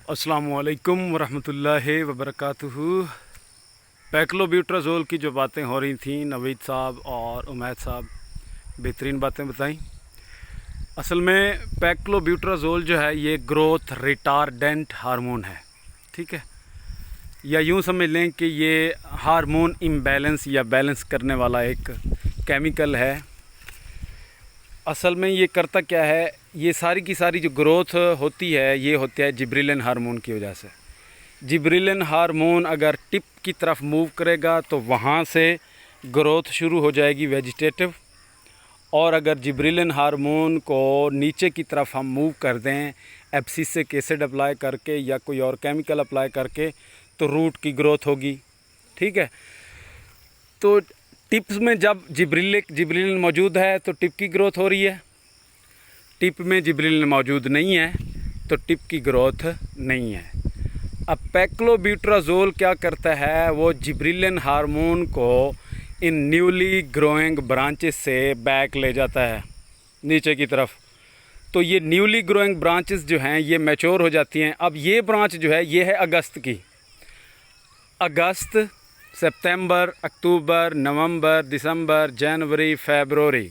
अस्सलामुअलैकुम वरहमतुल्लाहि वबरकातुहू। पैक्लोब्यूट्राज़ोल की जो बातें हो रही थी, नवीद साहब और उमैद साहब बेहतरीन बातें बताई। असल में पैक्लोब्यूट्राज़ोल जो है ये ग्रोथ रिटार्डेंट हार्मोन है, ठीक है, या यूँ समझ लें कि ये हार्मोन इम्बैलेंस या बैलेंस करने वाला एक केमिकल है। असल में ये करता क्या है, ये सारी की सारी जो ग्रोथ होती है ये होती है जिब्रेलिन हार्मोन की वजह से। जिब्रेलिन हार्मोन अगर टिप की तरफ मूव करेगा तो वहाँ से ग्रोथ शुरू हो जाएगी वेजिटेटिव, और अगर जिब्रेलिन हार्मोन को नीचे की तरफ हम मूव कर दें एब्सिसिक एसिड अप्लाई करके या कोई और केमिकल अप्लाई करके तो रूट की ग्रोथ होगी, ठीक है। तो टिप्स में जब जिब्रेलिन मौजूद है तो टिप की ग्रोथ हो रही है, टिप में जिब्रेलिन मौजूद नहीं है तो टिप की ग्रोथ नहीं है। अब पैक्लोब्यूट्राज़ोल क्या करता है, वो जिब्रेलिन हार्मोन को इन न्यूली ग्रोइंग ब्रांचेस से बैक ले जाता है नीचे की तरफ। तो ये न्यूली ग्रोइंग ब्रांचेस जो हैं ये मैच्योर हो जाती हैं। अब ये ब्रांच जो है ये है अगस्त की, अगस्त, सितंबर, अक्टूबर, नवंबर, दिसंबर, जनवरी, फरवरी,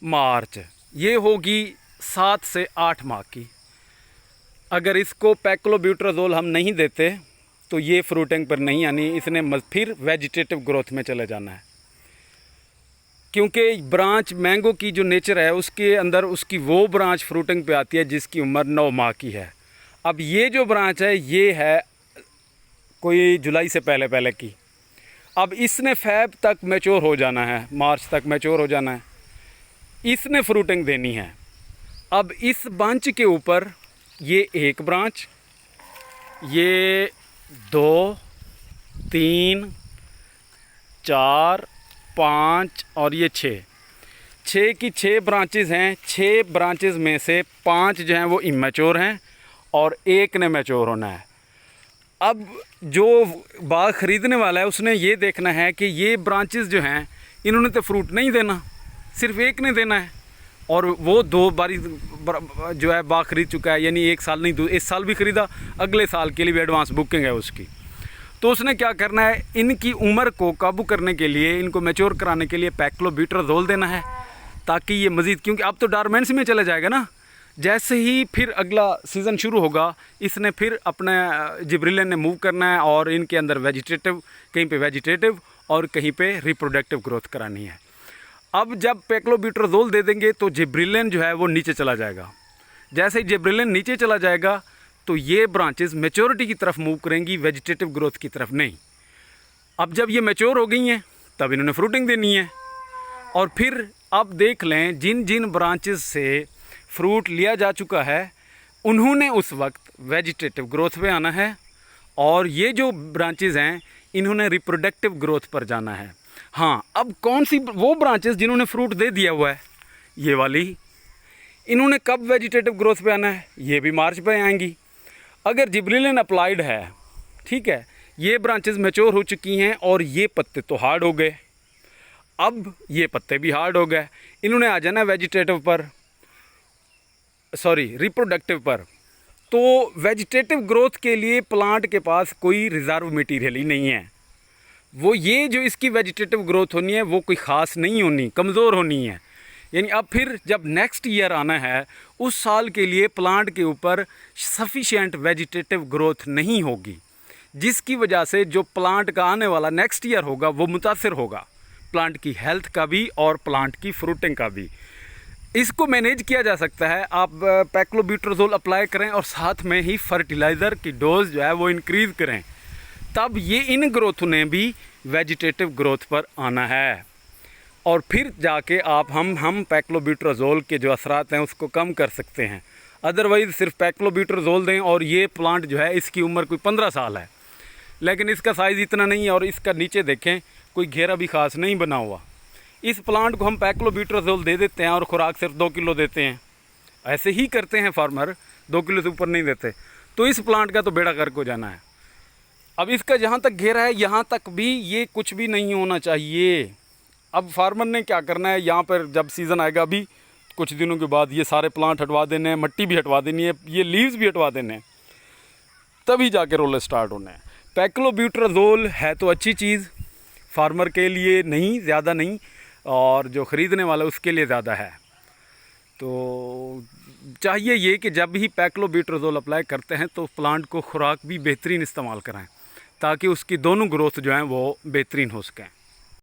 मार्च, ये होगी 7 से 8 माह की। अगर इसको पैक्लोब्यूट्राज़ोल हम नहीं देते तो ये फ्रूटिंग पर नहीं आनी, इसने फिर वेजिटेटिव ग्रोथ में चले जाना है। क्योंकि ब्रांच मैंगो की जो नेचर है उसके अंदर उसकी वो ब्रांच फ्रूटिंग पे आती है जिसकी उम्र 9 माह की है। अब ये जो ब्रांच है ये है कोई जुलाई से पहले की। अब इसने फ़ैब तक मैच्योर हो जाना है, मार्च तक मैच्योर हो जाना है, इसने फ्रूटिंग देनी है। अब इस बंच के ऊपर ये एक ब्रांच, ये 2, 3, 4, 5 और ये 6 की 6 ब्रांचेस हैं। 6 ब्रांचेस में से 5 जो हैं वो इमेच्योर हैं और एक ने मैच्योर होना है। अब जो बाग ख़रीदने वाला है उसने ये देखना है कि ये ब्रांचेस जो हैं इन्होंने तो फ्रूट नहीं देना, सिर्फ एक ने देना है, और वो 2 बारी जो है बाग ख़रीद चुका है, यानी 1 साल नहीं, इस साल भी ख़रीदा, अगले साल के लिए भी एडवांस बुकिंग है उसकी। तो उसने क्या करना है, इनकी उम्र को काबू करने के लिए, इनको मैच्योर कराने के लिए पैक्लोब्यूट्राज़ोल देना है, ताकि ये मज़ीद, क्योंकि अब तो डॉर्मेंसी में चला जाएगा ना, जैसे ही फिर अगला सीज़न शुरू होगा इसने फिर अपने जिब्रेलिन ने मूव करना है और इनके अंदर वेजिटेटिव, कहीं पे वेजिटेटिव और कहीं पे रिप्रोडक्टिव ग्रोथ करानी है। अब जब पैक्लोब्यूट्राज़ोल दे देंगे तो जिब्रेलिन जो है वो नीचे चला जाएगा। जैसे ही जिब्रेलिन नीचे चला जाएगा तो ये ब्रांचेस मैच्योरिटी की तरफ मूव करेंगी, वेजिटेटिव ग्रोथ की तरफ नहीं। अब जब ये मैच्योर हो गई हैं तब इन्होंने फ्रूटिंग देनी है, और फिर अब देख लें जिन जिन ब्रांचेस से फ्रूट लिया जा चुका है उन्होंने उस वक्त वेजिटेटिव ग्रोथ पे आना है, और ये जो ब्रांचेस हैं इन्होंने रिप्रोडक्टिव ग्रोथ पर जाना है। हाँ, अब कौन सी वो ब्रांचेस जिन्होंने फ्रूट दे दिया हुआ है, ये वाली, इन्होंने कब वेजिटेटिव ग्रोथ पे आना है, ये भी मार्च पे आएंगी। अगर जिब्रेलिन अप्लाइड है, ठीक है, ये ब्रांचेस मैच्योर हो चुकी हैं और ये पत्ते तो हार्ड हो गए, अब ये पत्ते भी हार्ड हो गए, इन्होंने आ जाना वेजिटेटिव पर, सॉरी रिप्रोडक्टिव पर। तो वेजिटेटिव ग्रोथ के लिए प्लांट के पास कोई रिज़र्व मटेरियल ही नहीं है। वो ये जो इसकी वेजिटेटिव ग्रोथ होनी है वो कोई ख़ास नहीं होनी, कमज़ोर होनी है। यानी अब फिर जब नेक्स्ट ईयर आना है उस साल के लिए प्लांट के ऊपर सफिशिएंट वेजिटेटिव ग्रोथ नहीं होगी, जिसकी वजह से जो प्लांट का आने वाला नेक्स्ट ईयर होगा वो मुतासिर होगा, प्लांट की हेल्थ का भी और प्लांट की फ्रूटिंग का भी। इसको मैनेज किया जा सकता है, आप पैक्लोब्यूट्राज़ोल अप्लाई करें और साथ में ही फर्टिलाइज़र की डोज जो है वो इंक्रीज़ करें, तब ये इन ग्रोथ ने भी वेजिटेटिव ग्रोथ पर आना है, और फिर जाके आप हम पैक्लोब्यूट्राज़ोल के जो असरात हैं उसको कम कर सकते हैं। अदरवाइज़ सिर्फ पैक्लोब्यूट्राज़ोल दें और ये प्लांट जो है इसकी उम्र कोई 15 साल है लेकिन इसका साइज़ इतना नहीं है, और इसका नीचे देखें कोई घेरा भी ख़ास नहीं बना हुआ। इस प्लांट को हम पैक्लोब्यूट्राज़ोल दे देते हैं और खुराक सिर्फ 2 किलो देते हैं, ऐसे ही करते हैं फार्मर, 2 किलो से ऊपर नहीं देते। तो इस प्लांट का तो बेड़ा गर्क हो जाना है। अब इसका जहाँ तक घेरा है यहाँ तक भी ये कुछ भी नहीं होना चाहिए। अब फार्मर ने क्या करना है, यहाँ पर जब सीज़न आएगा अभी कुछ दिनों के बाद ये सारे प्लांट हटवा देने हैं, मट्टी भी हटवा देनी है, ये लीव्स भी हटवा देने हैं। तभी जाके रोलर स्टार्ट होने हैं। पैक्लोब्यूट्राजोल है तो अच्छी चीज़, फार्मर के लिए नहीं, ज़्यादा नहीं, और जो ख़रीदने वाला उसके लिए ज़्यादा है। तो चाहिए ये कि जब भी पैक्लोब्यूट्राजोल अप्लाई करते हैं तो प्लांट को खुराक भी बेहतरीन इस्तेमाल कराएं, ताकि उसकी दोनों ग्रोथ जो हैं वो बेहतरीन हो सकें।